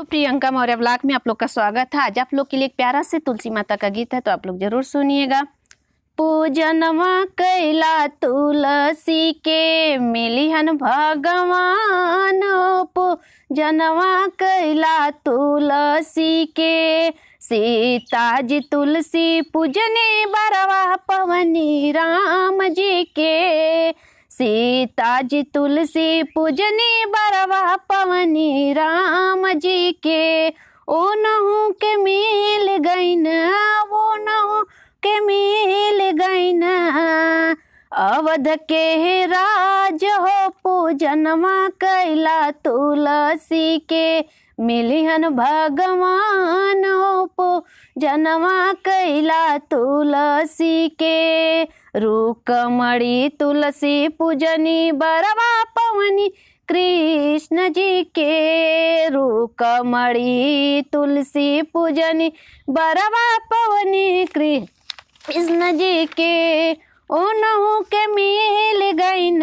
तो प्रियंका मौर्य ब्लॉग में आप लोग का स्वागत है। आज आप लोग के लिए एक प्यारा से तुलसी माता का गीत है, तो आप लोग जरूर सुनिएगा। पूजनवा कैला तुलसी के मिलिहन भगवान, पूजनवा कैला तुलसी के सीता जी तुलसी पूजने बरवा पवनी राम जी के। सीता जी तुलसी पूजनी बरवा पवनी राम जी के। ओ नहु के मिल गईन, वो नहु के मिल गईन, अवध के राज हो पूजनवा कैला तुलसी के मिलिहन भगवान, हो पूजनवा कैला तुलसी के। रुकमणी तुलसी पूजनी बरवा पवनी कृष्ण जी के। रुकमणी तुलसी पूजनी बरवा पवनी कृष्ण जी के। ओ नहु के मिल गईन,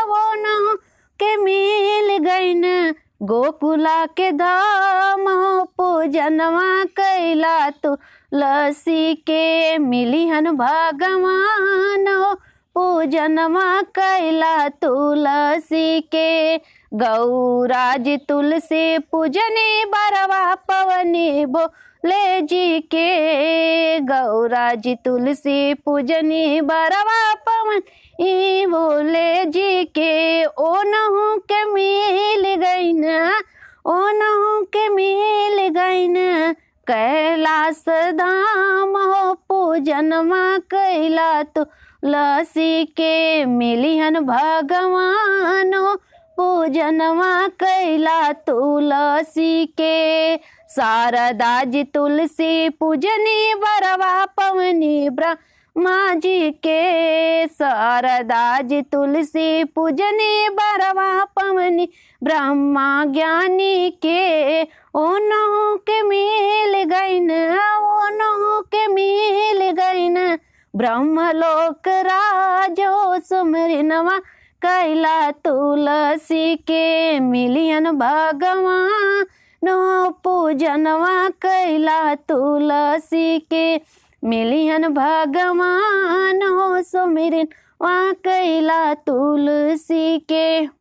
वो नहु के मिल गईन, गोकुला के धाम हो पूजनवा कैला तुलसी के मिलिहन भगवान, हो पूजनवा कैला तुलसी के। गौराज तुलसी पूजनी बरवा पवनी भोले जी के। गौराज तुलसी पूजनी बरवा पवनी भोले जी के। ओ नहु के मिल गईन, ओ नहु के मिल गईन, कैलाश धाम हो पूजनवा कैला तुलसी के मिलिहन भगवान, हो पूजनवा कैला तुलसी के। शारदा जी तुलसी पूजनी बरवा पवनी ब्रह्मा जी के। शारदा जी तुलसी पूजनी बरवा पवनी ब्रह्मा ज्ञानी के। ओ नहु के मिल गईन, ओ नहु के मिल गईन, ब्रह्मलोक राजो सुमरिनवा कैला तुलसी के मिलियन भगवान, नो पूजनवा कैला तुलसी के मिलियन भगवान, हो सुमिरन वा कैला तुलसी के।